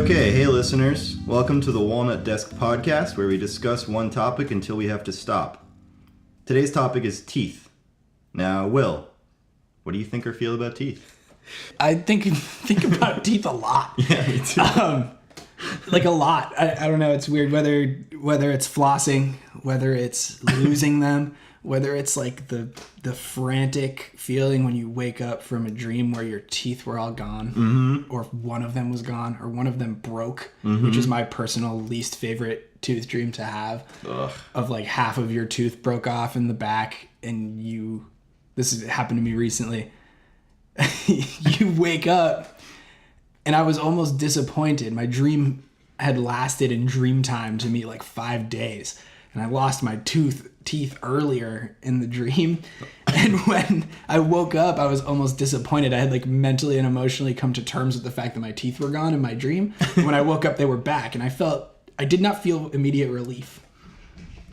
Okay, hey listeners. Welcome to the Walnut Desk podcast, where we discuss one topic until we have to stop. Today's topic is teeth. Now, Will, what do you think or feel about teeth? I think about teeth a lot. Yeah, me too. Like a lot. I don't know. It's weird whether it's flossing, whether it's losing them, whether it's like the frantic feeling when you wake up from a dream where your teeth were all gone, or one of them was gone, or one of them broke, which is my personal least favorite tooth dream to have. Ugh. Of like half of your tooth broke off in the back, and this has happened to me recently. You wake up, and I was almost disappointed. My dream had lasted in dream time to me like 5 days, and I lost my teeth earlier in the dream. And when I woke up, I was almost disappointed. I had like mentally and emotionally come to terms with the fact that my teeth were gone in my dream. And when I woke up, they were back, and I did not feel immediate relief.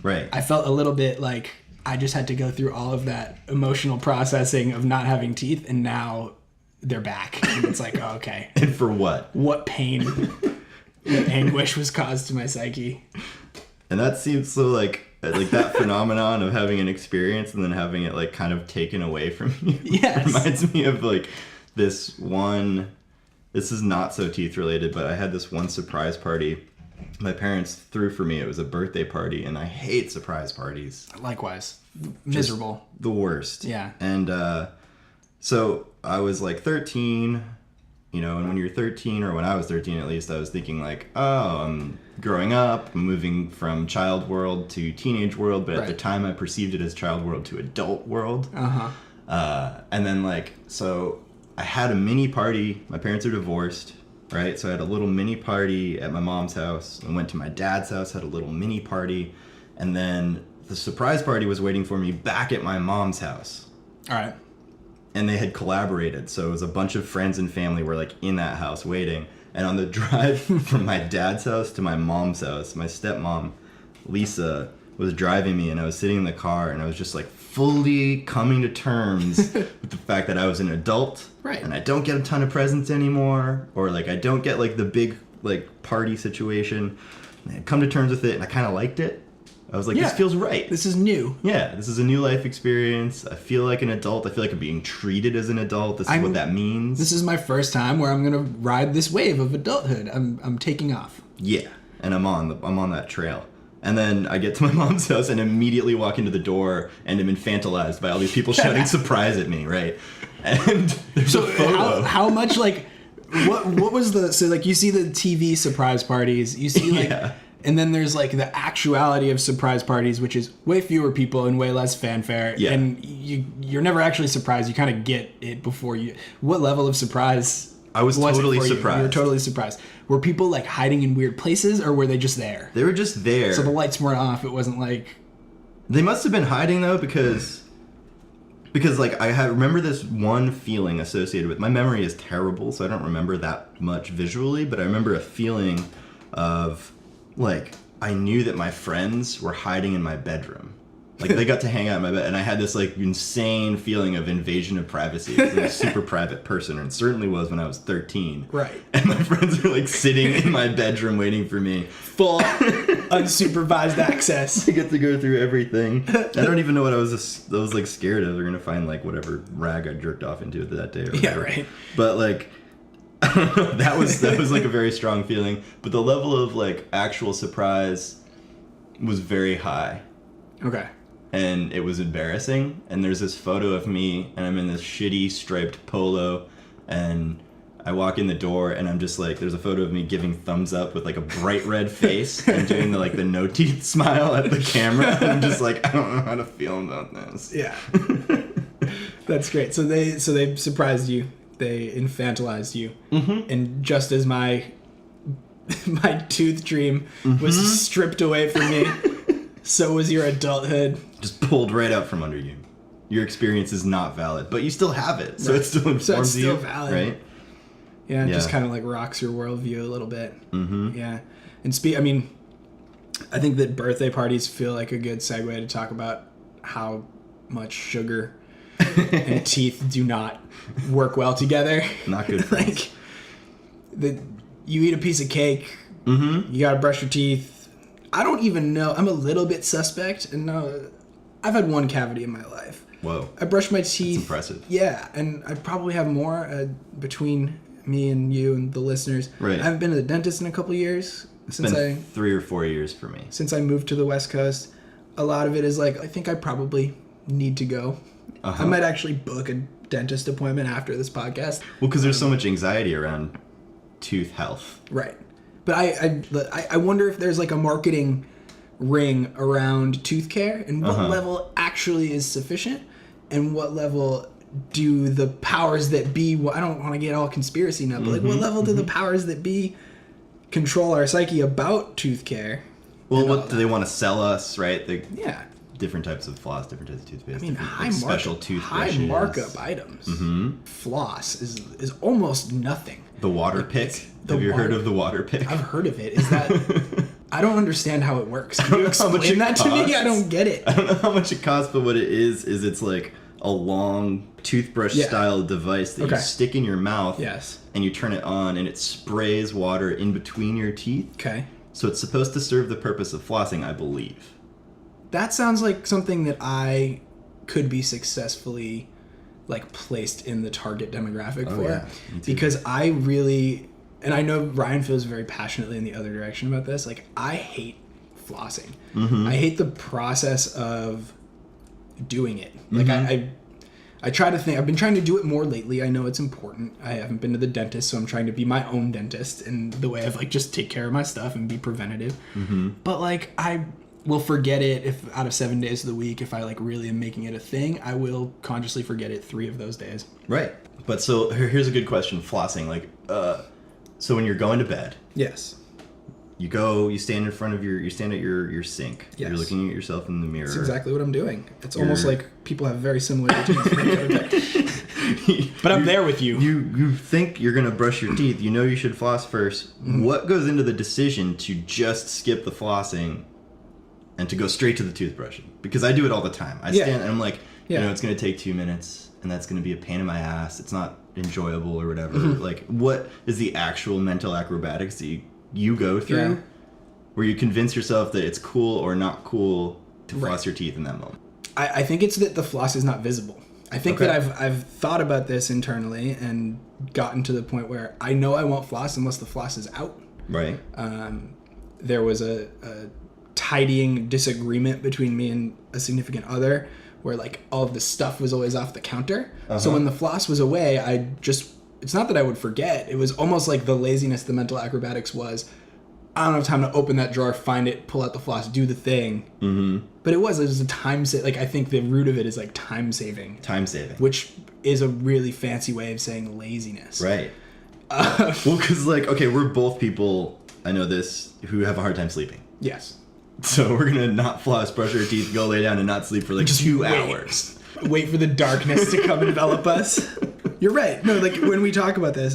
Right. I felt a little bit like I just had to go through all of that emotional processing of not having teeth, and now they're back. And it's like, oh, okay. And for what? What pain, what anguish was caused to my psyche. And that seems so like that phenomenon of having an experience and then having it like kind of taken away from you. Yes. Reminds me of like this is not so teeth related, but I had this one surprise party my parents threw for me. It was a birthday party, and I hate surprise parties. Likewise. Miserable. Just the worst. Yeah. And so I was like 13, and when you're 13, or when I was 13 at least, I was thinking like, oh, I'm growing up, I'm moving from child world to teenage world, but at the time I perceived it as child world to adult world. And then so I had a mini party. My parents are divorced, right? So I had a little mini party at my mom's house, and went to my dad's house, had a little mini party, and then the surprise party was waiting for me back at my mom's house. All right. And they had collaborated, so it was a bunch of friends and family were like in that house waiting. And on the drive from my dad's house to my mom's house, my stepmom, Lisa, was driving me, and I was sitting in the car, and I was just like fully coming to terms with the fact that I was an adult, right? And I don't get a ton of presents anymore, or like I don't get like the big like party situation. And I had come to terms with it, and I kind of liked it. I was like, This feels right. This is new. Yeah, this is a new life experience. I feel like an adult. I feel like I'm being treated as an adult. This is what that means. This is my first time where I'm going to ride this wave of adulthood. I'm taking off. Yeah, and I'm on that trail. And then I get to my mom's house and immediately walk into the door and am infantilized by all these people shouting surprise at me, right? And there's a photo. How much like what was you see the TV surprise parties, you see and then there's like the actuality of surprise parties, which is way fewer people and way less fanfare. Yeah. And you're never actually surprised. You kind of get it before you. What level of surprise? I was totally surprised. You were totally surprised. Were people like hiding in weird places, or were they just there? They were just there. So the lights weren't off. It wasn't like. They must have been hiding though, because like I remember this one feeling associated with. My memory is terrible, so I don't remember that much visually, but I remember a feeling of. Like, I knew that my friends were hiding in my bedroom. Like, they got to hang out in my bed, and I had this, like, insane feeling of invasion of privacy. I was like, a super private person, and certainly was when I was 13. Right. And my friends were, like, sitting in my bedroom waiting for me. Full unsupervised access. I get to go through everything. I don't even know what I was like, scared of. They're gonna find, like, whatever rag I jerked off into that day or whatever. Yeah, right. But, like... I don't know, that was like a very strong feeling, but the level of like actual surprise was very high. Okay. And it was embarrassing, and there's this photo of me, and I'm in this shitty striped polo, and I walk in the door, and I'm just like, there's a photo of me giving thumbs up with like a bright red face and doing the no teeth smile at the camera, and I'm just like, I don't know how to feel about this. Yeah. That's great. So they surprised you. They infantilized you, and just as my tooth dream was stripped away from me, so was your adulthood. Just pulled right out from under you. Your experience is not valid, but you still have it, so it still informs you. So it's still valid, right? Yeah, it just kind of like rocks your worldview a little bit. Yeah, and I think that birthday parties feel like a good segue to talk about how much sugar and teeth do not work well together. Not good. Like you eat a piece of cake, you gotta brush your teeth. I don't even know. I'm a little bit suspect, and I've had one cavity in my life. Whoa. I brush my teeth. That's impressive. Yeah, and I probably have more between me and you and the listeners. Right. I haven't been to the dentist in a couple years. It's been 3 or 4 years for me. Since I moved to the West Coast. A lot of it is like, I think I probably need to go. I might actually book a dentist appointment after this podcast. Well, because there's so much anxiety around tooth health. Right. But I wonder if there's like a marketing ring around tooth care and what level actually is sufficient and what level do the powers that be, I don't want to get all conspiracy now, but like what level do the powers that be control our psyche about tooth care? Well, what do they want to sell us, right? Yeah. Different types of floss, different types of toothpaste. I mean, special toothbrushes. High markup items. Floss is almost nothing. The Waterpit. Have you heard of the Waterpit? I've heard of it. Is that... I don't understand how it works. Can you explain that to me? I don't get it. I don't know how much it costs, but what it is it's like a long toothbrush-style device that you stick in your mouth. Yes. And you turn it on, and it sprays water in between your teeth. Okay. So it's supposed to serve the purpose of flossing, I believe. That sounds like something that I could be successfully like placed in the target demographic for. Yeah, me too. Because I really, and I know Ryan feels very passionately in the other direction about this, like I hate flossing. I hate the process of doing it. Like I try to think, I've been trying to do it more lately. I know it's important. I haven't been to the dentist, so I'm trying to be my own dentist in the way of like just take care of my stuff and be preventative. But like I will forget it if out of 7 days of the week, if I like really am making it a thing, I will consciously forget it 3 of those days. Right. But so here's a good question, flossing. Like, so when you're going to bed. Yes. You stand in front of you stand at your sink. Yes. You're looking at yourself in the mirror. That's exactly what I'm doing. It's almost like people have very similar routines when they go to bed. But I'm there with you. You think you're going to brush your teeth. You know you should floss first. What goes into the decision to just skip the flossing and to go straight to the toothbrushing? Because I do it all the time. I stand and I'm like, you know, it's going to take 2 minutes and that's going to be a pain in my ass. It's not enjoyable or whatever. Like, what is the actual mental acrobatics that you go through where you convince yourself that it's cool or not cool to floss your teeth in that moment? I think it's that the floss is not visible. I think that I've thought about this internally and gotten to the point where I know I won't floss unless the floss is out. Right. There was a tidying disagreement between me and a significant other where like all of the stuff was always off the counter. So when the floss was away, it's not that I would forget. It was almost like the laziness, the mental acrobatics was, I don't have time to open that drawer, find it, pull out the floss, do the thing. But it was a time like I think the root of it is like time saving. Time saving. Which is a really fancy way of saying laziness. Right. Well, because like, okay, we're both people, I know this, who have a hard time sleeping. Yes. So we're going to not floss, brush our teeth, go lay down and not sleep for like just 2 hours. Wait for the darkness to come envelop us. You're right. No, like when we talk about this,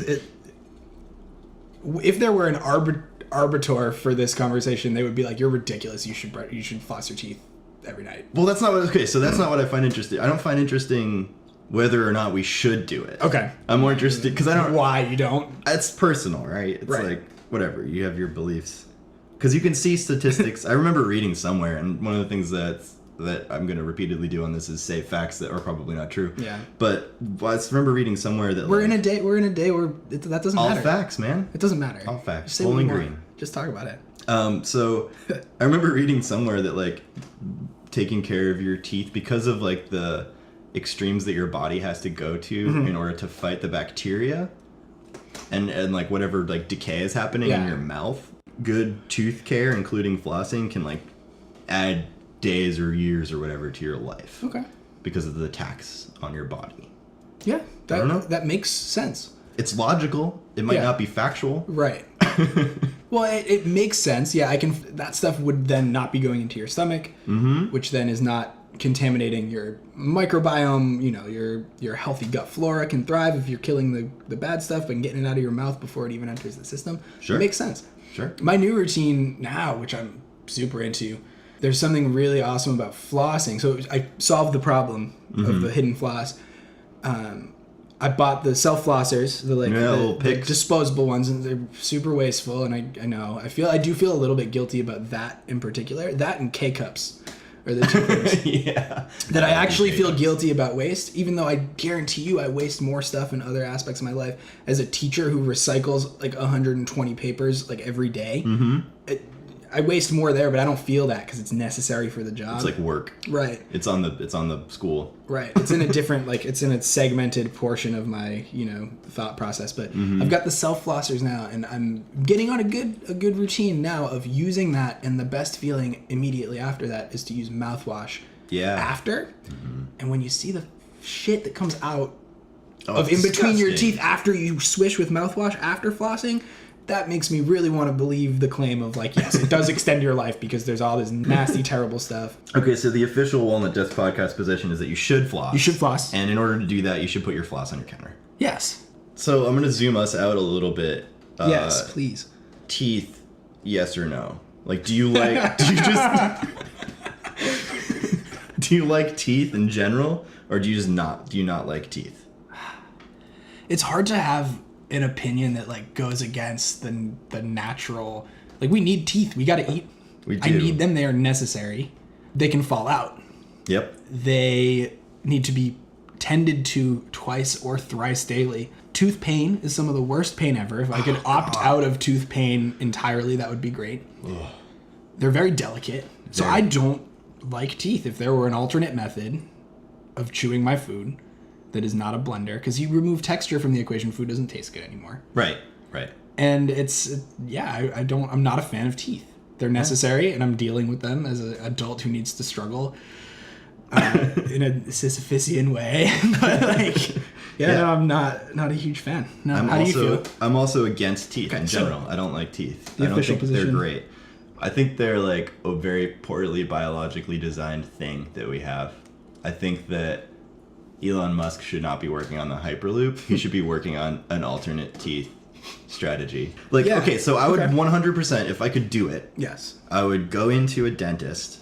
if there were an arbiter for this conversation, they would be like, "You're ridiculous. You should floss your teeth every night." Well, that's not what. Okay, so that's not what I find interesting. I don't find interesting whether or not we should do it. Okay. I'm more interested because I don't. Why you don't? It's personal, right? It's like whatever. You have your beliefs. Because you can see statistics. I remember reading somewhere, and one of the things that I'm going to repeatedly do on this is say facts that are probably not true. Yeah. But I remember reading somewhere that we're in a day where that doesn't matter. All facts, man. It doesn't matter. All facts. Bowling Green. Just talk about it. So I remember reading somewhere that like taking care of your teeth, because of like the extremes that your body has to go to in order to fight the bacteria and like whatever like decay is happening in your mouth. Good tooth care, including flossing, can like add days or years or whatever to your life. Okay. Because of the tax on your body. Yeah. I don't know. That makes sense. It's logical. It might not be factual. Right. Well, it makes sense. Yeah, that stuff would then not be going into your stomach, which then is not contaminating your microbiome. You know, your healthy gut flora can thrive if you're killing the bad stuff and getting it out of your mouth before it even enters the system. Sure. It makes sense. Sure. My new routine now, which I'm super into, there's something really awesome about flossing. So I solved the problem of the hidden floss. I bought the self flossers, the picks. disposable ones, and they're super wasteful. And I know I do feel a little bit guilty about that in particular. That and K cups are the two things Yeah. that I actually feel guilty about waste. Even though I guarantee you, I waste more stuff in other aspects of my life. As a teacher who recycles like 120 papers like every day, I waste more there, but I don't feel that because it's necessary for the job. It's like work. Right. It's on the school. Right. It's in a different, it's in a segmented portion of my, thought process. But I've got the self flossers now, and I'm getting on a good routine now of using that. And the best feeling immediately after that is to use mouthwash. Yeah. After. And when you see the shit that comes out of in between your teeth after you swish with mouthwash after flossing, that makes me really want to believe the claim of yes, it does extend your life because there's all this nasty, terrible stuff. Okay, so the official Walnut Death podcast position is that you should floss. You should floss. And in order to do that, you should put your floss on your counter. Yes. So I'm going to zoom us out a little bit. Yes, please. Teeth, yes or no? Do you like, do you like teeth in general, or do you not like teeth? It's hard to have an opinion that goes against the natural. We need teeth. We got to eat. We do. I need them. They are necessary. They can fall out. Yep. They need to be tended to twice or thrice daily. Tooth pain is some of the worst pain ever. If I could opt out of tooth pain entirely, that would be great. Ugh. They're very delicate. So I don't like teeth. If there were an alternate method of chewing my food that is not a blender, because you remove texture from the equation, food doesn't taste good anymore. Right. And I'm not a fan of teeth. They're necessary, and I'm dealing with them as an adult who needs to struggle in a Sisyphusian way. But no, I'm not a huge fan. No, how do you feel? I'm also against teeth in general. So I don't like teeth. I don't think they're great. I think they're a very poorly biologically designed thing that we have. I think that Elon Musk should not be working on the Hyperloop. He should be working on an alternate teeth strategy. Okay, so I would 100%, if I could do it, yes, I would go into a dentist,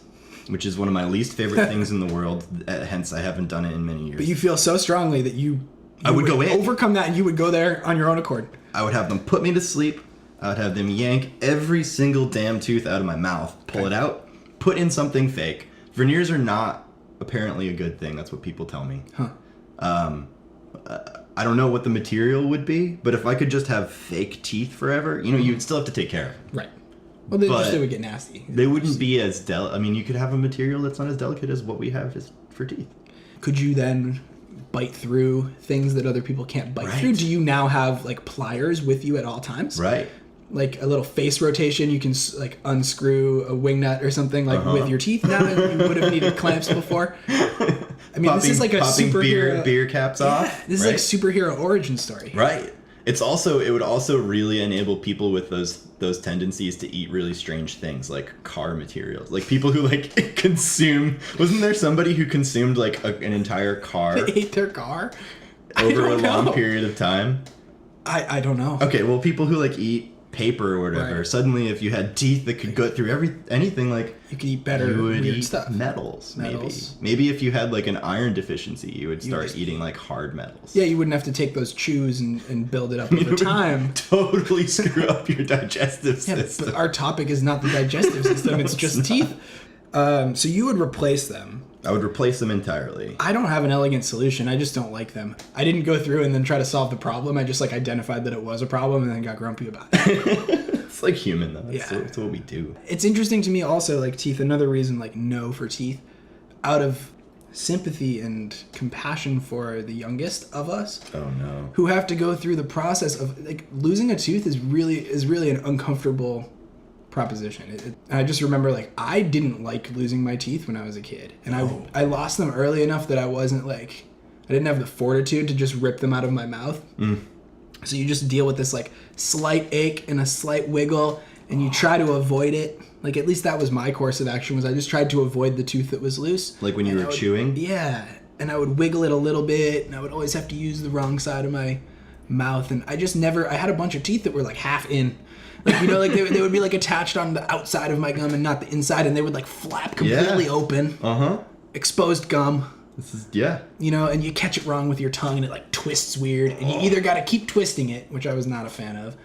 which is one of my least favorite things in the world. Hence, I haven't done it in many years. But you feel so strongly that I would go in, overcome that, and you would go there on your own accord. I would have them put me to sleep. I would have them yank every single damn tooth out of my mouth, pull it out, put in something fake. Veneers are not apparently a good thing. That's what people tell me. Huh. I don't know what the material would be, but if I could just have fake teeth forever, you'd still have to take care of them. Right. Well, they would get nasty. They wouldn't be as you could have a material that's not as delicate as what we have is for teeth. Could you then bite through things that other people can't bite through? Do you now have pliers with you at all times? Right. A little face rotation, you can unscrew a wing nut or something with your teeth now. You would have needed clamps before. I mean, this is a superhero beer caps off. This is superhero origin story. Right. It would also really enable people with those tendencies to eat really strange things like car materials. People who consume. Wasn't there somebody who consumed an entire car? They ate their car over a long period of time. I don't know. Okay, well, people who eat paper or whatever. Right. Suddenly, if you had teeth that could go through anything, you could eat better. You would weird eat stuff. Metals. Maybe if you had an iron deficiency, you would start eating hard metals. Yeah, you wouldn't have to take those chews and build it up over time. Totally screw up your digestive system. But our topic is not the digestive system; it's just teeth. So you would replace them. I would replace them entirely. I don't have an elegant solution. I just don't like them. I didn't go through and then try to solve the problem. I just identified that it was a problem and then got grumpy about it. It's human though. That's what we do. It's interesting to me also teeth. Another reason no for teeth, out of sympathy and compassion for the youngest of us. Oh no. Who have to go through the process of losing a tooth is really an uncomfortable proposition. I just remember I didn't like losing my teeth when I was a kid, and I lost them early enough that I wasn't I didn't have the fortitude to just rip them out of my mouth. So you just deal with this slight ache and a slight wiggle, and you try to avoid it. At least that was my course of action, was I just tried to avoid the tooth that was loose. When you were chewing? Yeah, and I would wiggle it a little bit, and I would always have to use the wrong side of my mouth, and I had a bunch of teeth that were half in. They would be attached on the outside of my gum and not the inside, and they would flap completely open. Uh-huh. Exposed gum. This is, yeah. You know, and you catch it wrong with your tongue and it like twists weird. And you either got to keep twisting it, which I was not a fan of,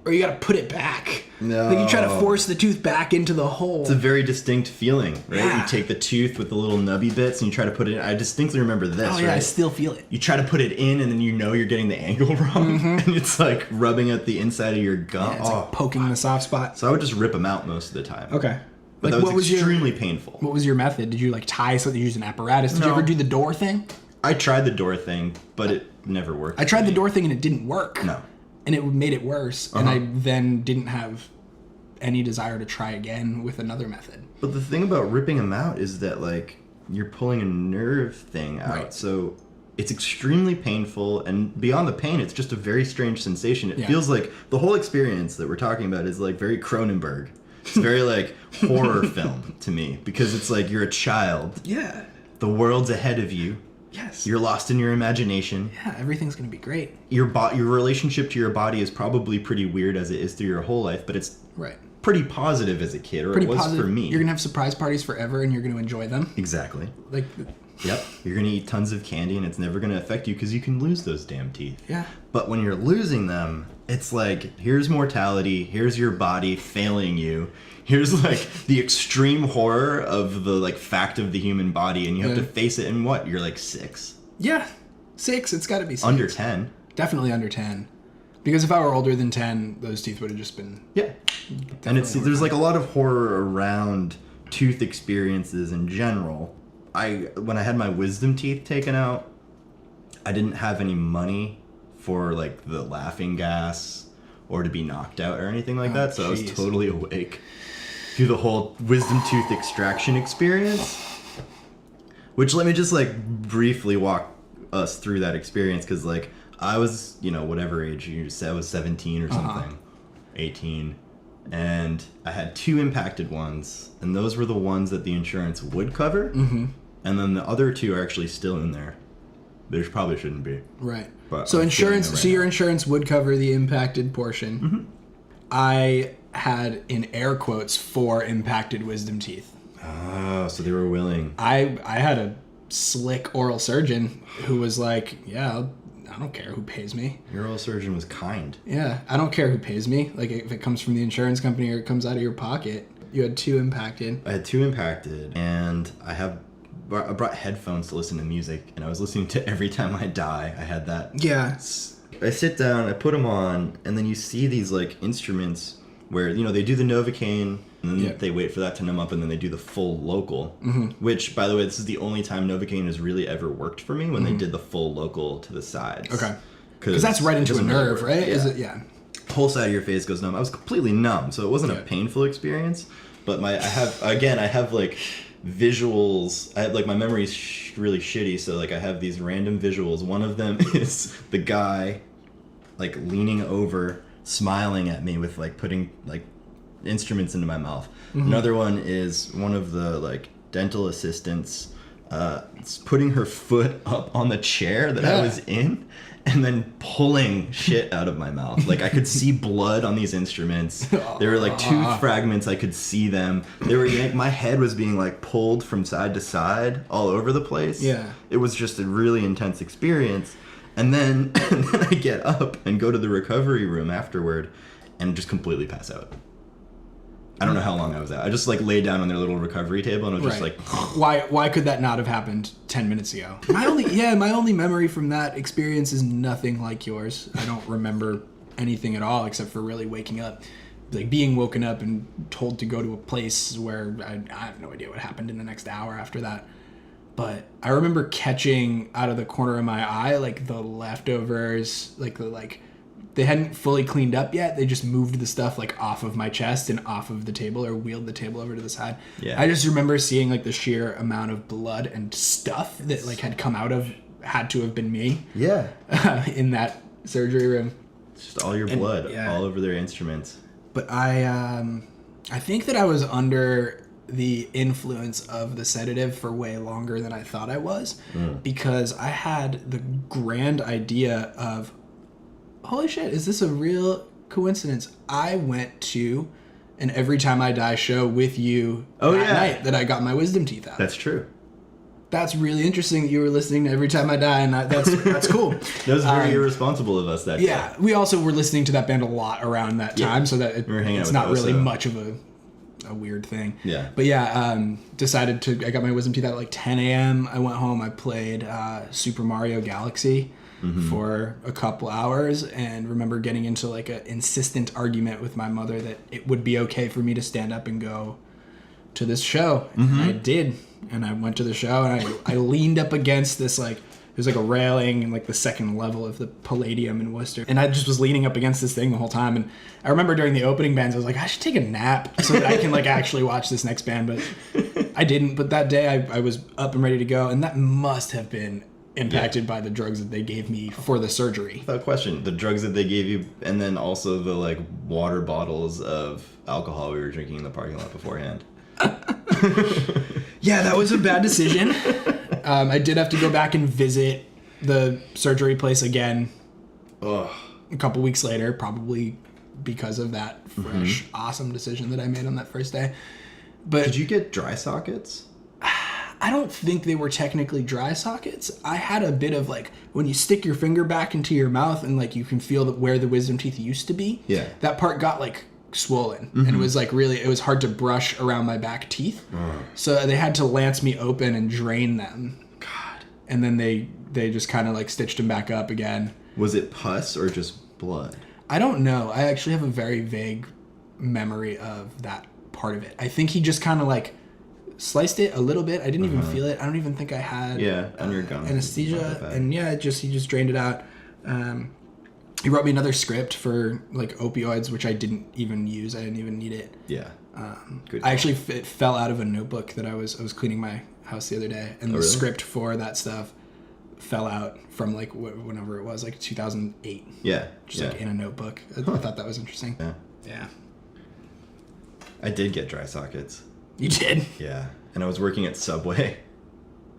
or you got to put it back. No. Like you try to force the tooth back into the hole. It's a very distinct feeling, right? Yeah. You take the tooth with the little nubby bits and you try to put it in. I distinctly remember this, Oh, yeah, right? I still feel it. You try to put it in and then you know you're getting the angle wrong. And it's like rubbing at the inside of your gum. Yeah, it's like poking the soft spot. So I would just rip them out most of the time. Okay. But Like, that what was was extremely painful. What was your method? Did you like tie something, use an apparatus? Did you No. ever do the door thing? I tried the door thing, but it never worked. I tried for the me. door thing and it didn't work. No. And it made it worse. And I then didn't have any desire to try again with another method. But the thing about ripping them out is that, like, you're pulling a nerve thing out. Right. So it's extremely painful. And beyond the pain, it's just a very strange sensation. It Yeah. feels like the whole experience that we're talking about is, like, very Croenenberg. It's very, like, horror film to me. Because it's like you're a child. Yeah. The world's ahead of you. Yes. You're lost in your imagination. Yeah, everything's going to be great. Your relationship to your body is probably pretty weird as it is through your whole life, but it's Right. pretty positive as a kid, or Pretty it was positive. for me. You're going to have surprise parties forever and you're going to enjoy them. Exactly. Like, Yep. You're going to eat tons of candy and it's never going to affect you because you can lose those damn teeth. yeah. But when you're losing them, it's like, here's mortality, here's your body failing you. Here's like the extreme horror of the like fact of the human body, and you have to face it in what? You're like 6. Yeah. 6. It's got to be 6. Under 10. Definitely under 10. Because if I were older than 10, those teeth would have just been... Yeah. And there's like a lot of horror around tooth experiences in general. When I had my wisdom teeth taken out, I didn't have any money for like the laughing gas or to be knocked out or anything like that, so I was jeez. totally awake through the whole wisdom tooth extraction experience. Which, let me just like briefly walk us through that experience, because like I was, whatever age you said, I was 17 or something, 18, and I had 2 impacted ones, and those were the ones that the insurance would cover, and then the other 2 are actually still in there. They probably shouldn't be. Right. But So I'm feeling insurance. it right So your now. insurance would cover the impacted portion. I had, in air quotes, 4 impacted wisdom teeth. Oh, so they were willing. I had a slick oral surgeon who was like, "Yeah, I don't care who pays me. Your oral surgeon was kind. Yeah, I don't care who pays me. Like if it comes from the insurance company or it comes out of your pocket." You had 2 impacted. I had 2 impacted, and I brought headphones to listen to music, and I was listening to Every Time I Die. I had that. Yeah. I sit down, I put them on, and then you see these like instruments where they do the Novocaine, and then they wait for that to numb up, and then they do the full local. Which, by the way, this is the only time Novocaine has really ever worked for me, when they did the full local to the sides. Okay. Because that's right into a nerve, right? Yeah. Is it? Yeah. Whole side of your face goes numb. I was completely numb, so it wasn't a painful experience. But I have like visuals. I have like my memory's really shitty, so like I have these random visuals. One of them is the guy like leaning over, smiling at me with like putting like instruments into my mouth. Another one is one of the like dental assistants putting her foot up on the chair that I was in, and then pulling shit out of my mouth. Like I could see blood on these instruments. There were like tooth fragments. I could see them. They were my head was being like pulled from side to side all over the place. Yeah. It was just a really intense experience. And then I get up and go to the recovery room afterward and just completely pass out. I don't know how long I was out. I just like laid down on their little recovery table and was just like, why could that not have happened 10 minutes ago? My only memory from that experience is nothing like yours. I don't remember anything at all except for really waking up, like being woken up and told to go to a place where I have no idea what happened in the next hour after that. But I remember catching out of the corner of my eye like the leftovers, they hadn't fully cleaned up yet. They just moved the stuff like off of my chest and off of the table, or wheeled the table over to the side. Yeah. I just remember seeing like the sheer amount of blood and stuff that like had come out of, had to have been me. yeah, In that surgery room. it's just all your blood all over their instruments. But I think that I was under the influence of the sedative for way longer than I thought I was, because I had the grand idea of, holy shit, is this a real coincidence? I went to an Every Time I Die show with you that night that I got my wisdom teeth out. That's true. That's really interesting that you were listening to Every Time I Die, and that's cool. That was very irresponsible of us that day. Yeah, we also were listening to that band a lot around that time, so that it's not really much of a weird thing. Yeah. But yeah, I got my wisdom teeth out at like 10 a.m. I went home, I played Super Mario Galaxy for a couple hours, and remember getting into like an insistent argument with my mother that it would be okay for me to stand up and go to this show. And I did. And I went to the show, and I leaned up against this, like, there's like a railing in like the second level of the Palladium in Worcester. And I just was leaning up against this thing the whole time. And I remember during the opening bands, I was like, I should take a nap so that I can like actually watch this next band. But I didn't. But that day I was up and ready to go. And that must have been impacted by the drugs that they gave me for the surgery. Without question, the drugs that they gave you, and then also the like water bottles of alcohol we were drinking in the parking lot beforehand. Yeah, that was a bad decision. I did have to go back and visit the surgery place again a couple weeks later, probably because of that fresh, awesome decision that I made on that first day. But did you get dry sockets? I don't think they were technically dry sockets. I had a bit of like when you stick your finger back into your mouth and like you can feel that where the wisdom teeth used to be. Yeah. That part got like swollen and it was like really, it was hard to brush around my back teeth. So they had to lance me open and drain them. God. And then they just kind of like stitched them back up again. Was it pus or just blood? I don't know. I actually have a very vague memory of that part of it. I think he just kind of like sliced it a little bit. I didn't even feel it. I don't even think I had on your gums, anesthesia. And yeah, he just drained it out. He wrote me another script for like opioids, which I didn't even use. I didn't even need it. Yeah. I actually it fell out of a notebook that I was cleaning my house the other day, and the script for that stuff fell out from like whenever it was, like 2008. Yeah. Just like in a notebook. I thought that was interesting. Yeah. Yeah. I did get dry sockets. You did? Yeah. And I was working at Subway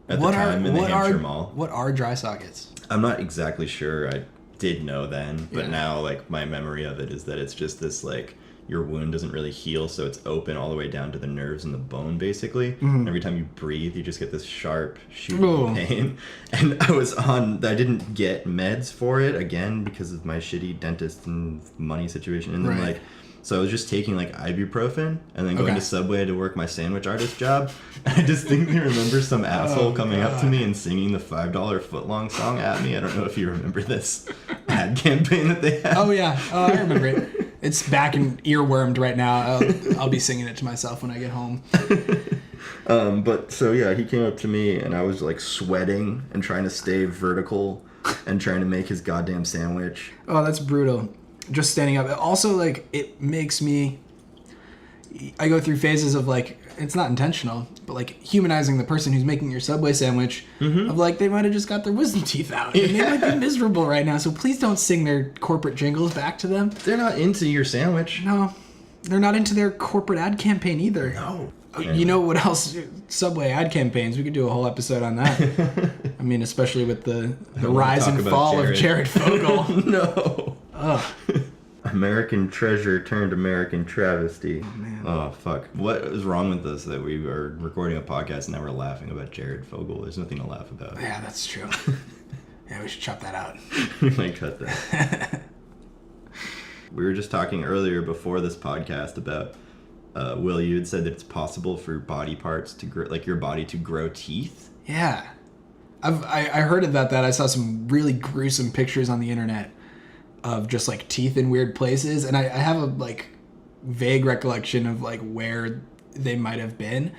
at the time in the Hampshire Mall. What are dry sockets? I'm not exactly sure. I did know then, but now like my memory of it is that it's just this like your wound doesn't really heal, so it's open all the way down to the nerves and the bone basically. And every time you breathe you just get this sharp shooting pain. And I didn't get meds for it again because of my shitty dentist and money situation, and then so I was just taking like ibuprofen and then going to Subway to work my sandwich artist job. And I distinctly remember some asshole coming up to me and singing the $5 footlong song at me. I don't know if you remember this ad campaign that they had. Oh yeah, I remember it. It's back and earwormed right now. I'll be singing it to myself when I get home. But so yeah, he came up to me and I was like sweating and trying to stay vertical and trying to make his goddamn sandwich. Oh, that's brutal. Just standing up. Also, like, it makes me... I go through phases of, like, it's not intentional, but, like, humanizing the person who's making your Subway sandwich of, like, they might have just got their wisdom teeth out. And they might be miserable right now, so please don't sing their corporate jingles back to them. They're not into your sandwich. No. They're not into their corporate ad campaign either. No. You know what else? Subway ad campaigns. We could do a whole episode on that. I mean, especially with the rise and fall of Jared Fogle. No. Ugh. American treasure turned American travesty. Oh, man. Oh, fuck. What is wrong with us that we are recording a podcast and now we're laughing about Jared Fogle? There's nothing to laugh about. Yeah, that's true. Yeah, we should chop that out. We might cut that. We were just talking earlier before this podcast about, Will, you had said that it's possible for body parts to grow, like your body to grow teeth. Yeah. I heard about that. I saw some really gruesome pictures on the internet of just like teeth in weird places, and I have a like vague recollection of like where they might have been,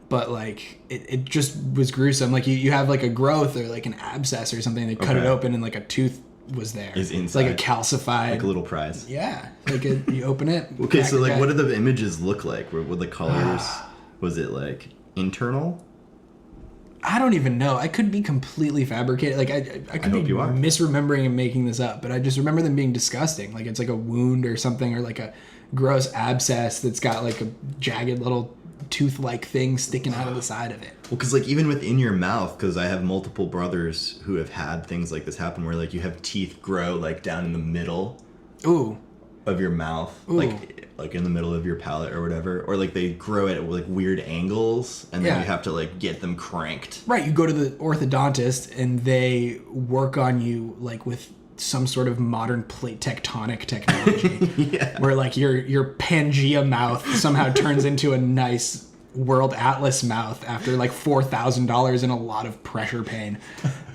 but like it just was gruesome. Like you have like a growth or like an abscess or something, they cut it open and like a tooth was there. Is inside. Like a calcified, like a little prize. Yeah, like you open it. Okay, so like what did the images look like? Were the colors, was it like internal? I don't even know. I could be completely fabricated. Like I could be misremembering and making this up, but I just remember them being disgusting. Like it's like a wound or something, or like a gross abscess that's got like a jagged little tooth-like thing sticking out of the side of it. Well, because like even within your mouth, because I have multiple brothers who have had things like this happen, where like you have teeth grow like down in the middle. Ooh. of your mouth, Ooh. like in the middle of your palate or whatever, or like they grow it at like weird angles, and then you have to like get them cranked. Right, you go to the orthodontist and they work on you like with some sort of modern plate tectonic technology, where like your Pangea mouth somehow turns into a nice World Atlas mouth after like $4,000 and a lot of pressure pain.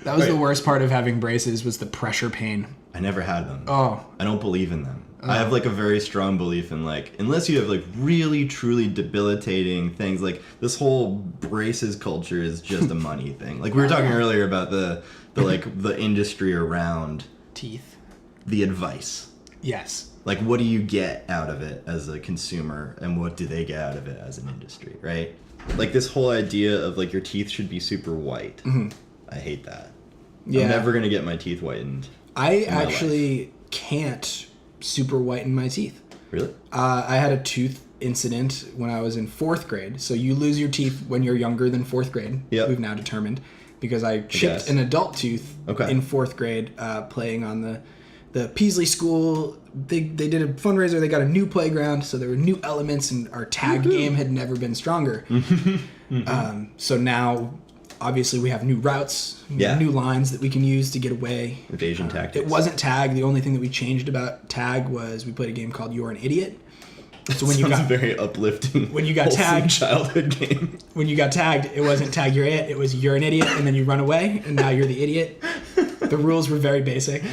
That was the worst part of having braces, was the pressure pain. I never had them. Oh. I don't believe in them. I have like a very strong belief in like, unless you have like really truly debilitating things, like this whole braces culture is just a money thing. Like we were talking earlier about the like the industry around teeth. The advice. Yes. Like, what do you get out of it as a consumer, and what do they get out of it as an industry, right? Like, this whole idea of, like, your teeth should be super white. Mm-hmm. I hate that. Yeah. I'm never going to get my teeth whitened. I actually can't super whiten my teeth. Really? I had a tooth incident when I was in 4th grade. So you lose your teeth when you're younger than 4th grade. Yep. We've now determined. Because I chipped an adult tooth in 4th grade playing on the Peasley School. They did a fundraiser. They got a new playground, so there were new elements, and our tag game had never been stronger. So now, obviously, we have new routes, new lines that we can use to get away. Evasion tactics. It wasn't tag. The only thing that we changed about tag was we played a game called You're an Idiot. So when you got very uplifting, when you got tagged, childhood game. When you got tagged, it wasn't tag you're it. It was you're an idiot, and then you run away, and now you're the idiot. The rules were very basic.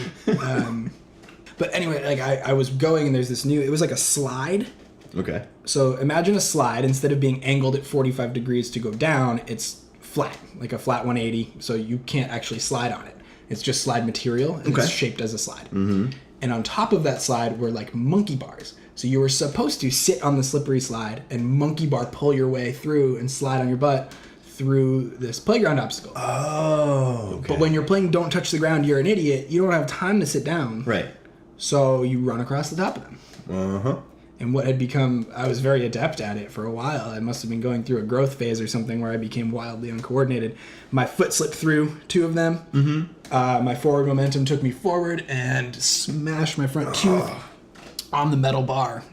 But anyway, like I was going, and there's this new. It was like a slide. Okay. So imagine a slide. Instead of being angled at 45 degrees to go down, it's flat, like a flat 180. So you can't actually slide on it. It's just slide material, and it's shaped as a slide. Mm-hmm. And on top of that slide were like monkey bars. So you were supposed to sit on the slippery slide and monkey bar pull your way through and slide on your butt through this playground obstacle. Oh, okay. But when you're playing Don't Touch the Ground, You're an Idiot, you don't have time to sit down. Right. So you run across the top of them. Uh-huh. And what had become, I was very adept at it for a while. I must have been going through a growth phase or something where I became wildly uncoordinated. My foot slipped through 2 of them. Mm-hmm. My forward momentum took me forward and smashed my front tooth on the metal bar.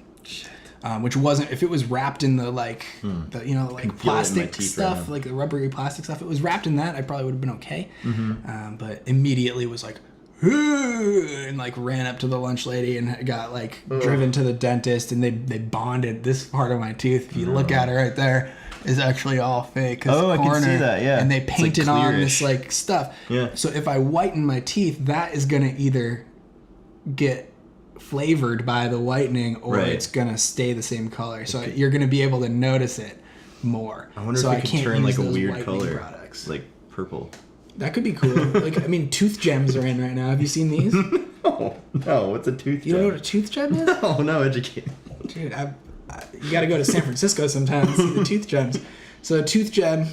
Which wasn't, if it was wrapped in the like, the, you know, like plastic stuff, like the rubbery plastic stuff, if it was wrapped in that, I probably would have been okay. Mm-hmm. But immediately was like, and like ran up to the lunch lady and got like driven to the dentist, and they bonded this part of my tooth. If you look at it right there, is actually all fake. I can see that, yeah. And they painted like on this like stuff. Yeah. So if I whiten my teeth, that is going to either get flavored by the whitening, or it's going to stay the same color. So you're going to be able to notice it more. I wonder if it could turn like a weird color, products. Like purple. That could be cool. Like, I mean, tooth gems are in right now. Have you seen these? No. What's a tooth gem? You don't know what a tooth gem is? No, educate. Dude, you got to go to San Francisco sometime to see the tooth gems. So a tooth gem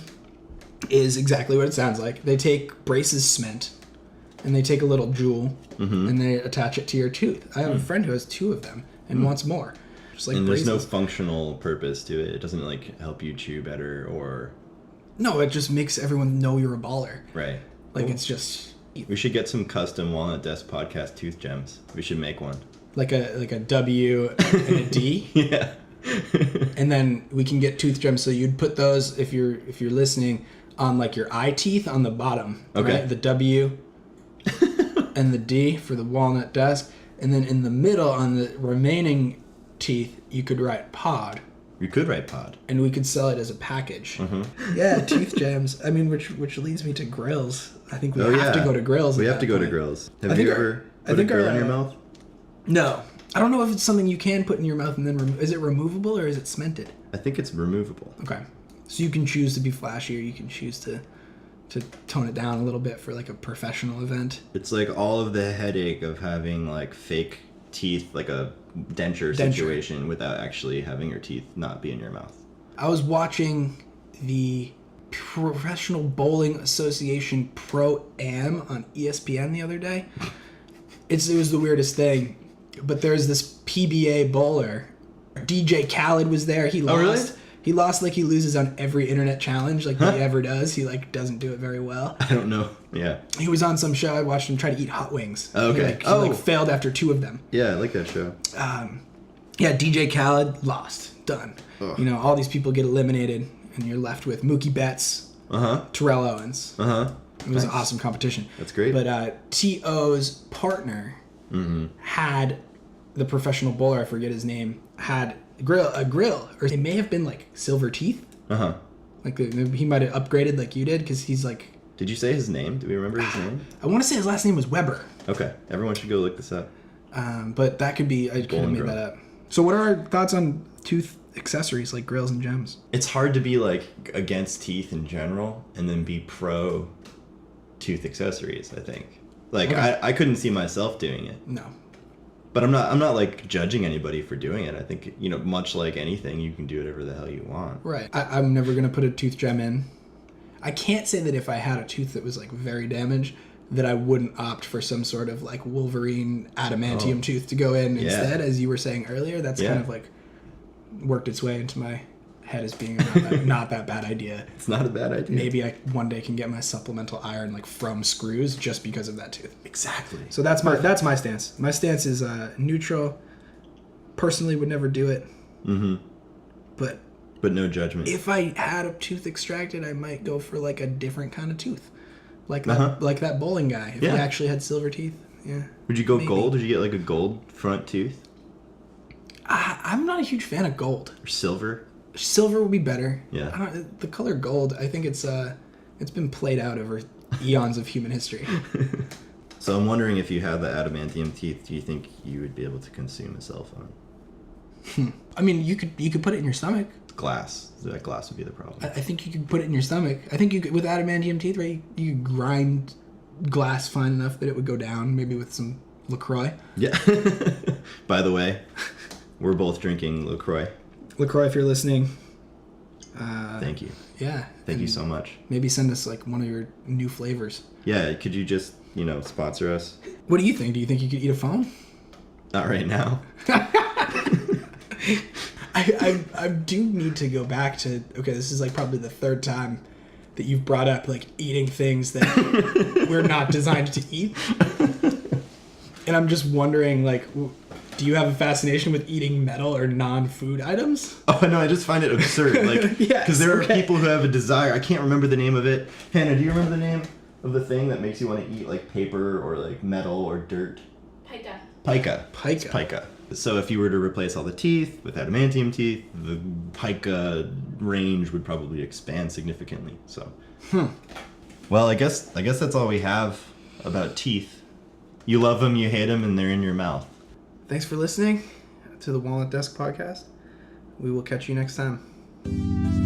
is exactly what it sounds like. They take braces cement, and they take a little jewel, and they attach it to your tooth. I have a friend who has 2 of them and wants more. Just like and braces. There's no functional purpose to it. It doesn't like help you chew better or... No, it just makes everyone know you're a baller. Right. Like, it's just... We should get some custom Walnut Desk podcast tooth gems. We should make one. Like a W and a D? Yeah. And then we can get tooth gems. So you'd put those, if you're listening, on like your eye teeth on the bottom. Okay. Right? The W and the D for the Walnut Desk. And then in the middle on the remaining teeth, you could write pod. You could write pod. And we could sell it as a package. Yeah, tooth gems. I mean, which leads me to grills. I think we have to go to grills. We have to go to grills. Have you ever put a grill in your mouth? No. I don't know if it's something you can put in your mouth and then... Is it removable or is it cemented? I think it's removable. Okay. So you can choose to be flashy, or you can choose to tone it down a little bit for like a professional event. It's like all of the headache of having like fake teeth, like a denture situation, without actually having your teeth not be in your mouth. I was watching the Professional Bowling Association Pro-Am on ESPN the other day. It was the weirdest thing, but there's this PBA bowler. DJ Khaled was there. He lost. Oh, really? He lost like he loses on every internet challenge like that he ever does. He like doesn't do it very well. I don't know. Yeah. He was on some show. I watched him try to eat hot wings. Okay. He like failed after 2 of them. Yeah, I like that show. Yeah, DJ Khaled lost. Done. Ugh. You know, all these people get eliminated, and you're left with Mookie Betts, Terrell Owens. It was an awesome competition. That's great. But T.O.'s partner had the professional bowler, I forget his name, had a grill, or it may have been like silver teeth. Like he might have upgraded like you did, because he's like. Did you say his name? Do we remember his name? I want to say his last name was Weber. Okay, everyone should go look this up. But that could be. I could have made that up. So, what are our thoughts on tooth accessories like grills and gems? It's hard to be like against teeth in general and then be pro tooth accessories. I think. Like I couldn't see myself doing it. No. But I'm not like judging anybody for doing it. I think, you know, much like anything, you can do whatever the hell you want. Right. I'm never going to put a tooth gem in. I can't say that if I had a tooth that was like very damaged, that I wouldn't opt for some sort of like Wolverine adamantium tooth to go in instead, as you were saying earlier. That's kind of like worked its way into my head as being not that bad idea. It's not a bad idea. Maybe I one day can get my supplemental iron like from screws just because of that tooth. Exactly. So that's my stance. My stance is neutral. Personally, would never do it. But no judgment. If I had a tooth extracted, I might go for like a different kind of tooth, like that bowling guy. If he actually had silver teeth, Would you go gold? Would you get like a gold front tooth? I'm not a huge fan of gold. Or silver? Silver would be better. Yeah. The color gold, I think it's been played out over eons of human history. So I'm wondering, if you had the adamantium teeth, do you think you would be able to consume a cell phone? I mean, you could put it in your stomach. Glass. That glass would be the problem. I think you could put it in your stomach. I think you could, with adamantium teeth, right? You could grind glass fine enough that it would go down, maybe with some LaCroix. Yeah. By the way, we're both drinking LaCroix. LaCroix, if you're listening. Thank you. Yeah. Thank you so much. Maybe send us like one of your new flavors. Yeah, could you just, sponsor us? What do you think? Do you think you could eat a phone? Not right now. I do need to go back to, okay, this is like probably the 3rd time that you've brought up like eating things that we're not designed to eat. And I'm just wondering, like, do you have a fascination with eating metal or non-food items? Oh, no, I just find it absurd. Like, because there are people who have a desire. I can't remember the name of it. Hannah, do you remember the name of the thing that makes you want to eat like paper or like metal or dirt? Pica. Pica. Pica. It's pica. So if you were to replace all the teeth with adamantium teeth, the pica range would probably expand significantly. So, Well, I guess that's all we have about teeth. You love them, you hate them, and they're in your mouth. Thanks for listening to the Walnut Desk podcast. We will catch you next time.